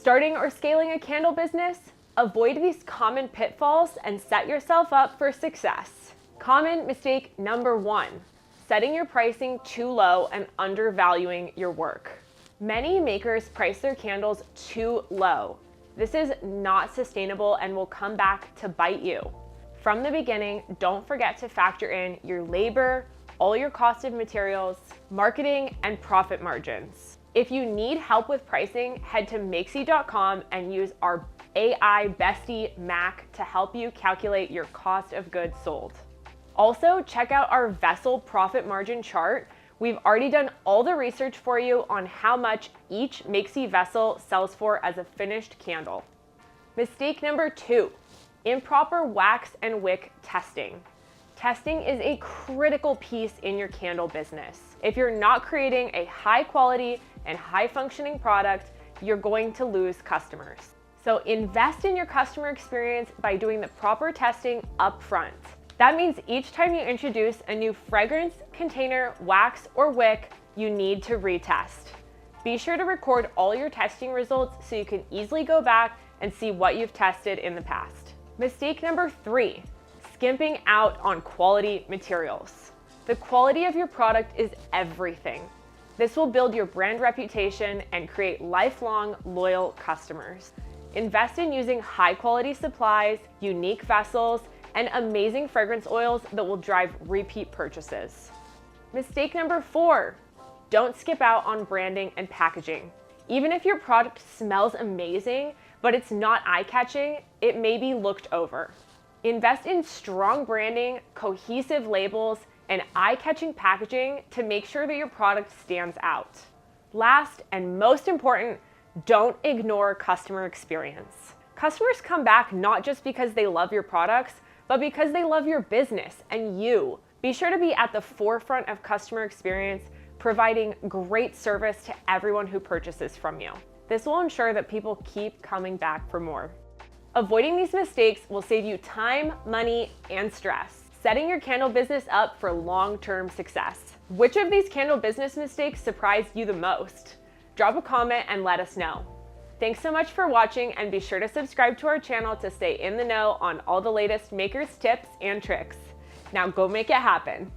Starting or scaling a candle business? Avoid these common pitfalls and set yourself up for success. Common mistake number 1, setting your pricing too low and undervaluing your work. Many makers price their candles too low. This is not sustainable and will come back to bite you. From the beginning, don't forget to factor in your labor, all your cost of materials, marketing, and profit margins. If you need help with pricing, head to Makesy.com and use our AI bestie Mac to help you calculate your cost of goods sold. Also, check out our vessel profit margin chart. We've already done all the research for you on how much each Makesy vessel sells for as a finished candle. Mistake number 2, improper wax and wick testing. Testing is a critical piece in your candle business. If you're not creating a high quality and high functioning product, you're going to lose customers. So invest in your customer experience by doing the proper testing up front. That means each time you introduce a new fragrance, container, wax, or wick, you need to retest. Be sure to record all your testing results so you can easily go back and see what you've tested in the past. Mistake number 3, skimping out on quality materials. The quality of your product is everything. This will build your brand reputation and create lifelong loyal customers. Invest in using high quality supplies, unique vessels, and amazing fragrance oils that will drive repeat purchases. Mistake number 4, don't skip out on branding and packaging. Even if your product smells amazing, but it's not eye-catching, it may be looked over. Invest in strong branding, cohesive labels, and eye-catching packaging to make sure that your product stands out. Last and most important, don't ignore customer experience. Customers come back not just because they love your products, but because they love your business and you. Be sure to be at the forefront of customer experience, providing great service to everyone who purchases from you. This will ensure that people keep coming back for more. Avoiding these mistakes will save you time, money, and stress, setting your candle business up for long-term success. Which of these candle business mistakes surprised you the most? Drop a comment and let us know. Thanks so much for watching, and be sure to subscribe to our channel to stay in the know on all the latest makers tips and tricks. Now go make it happen.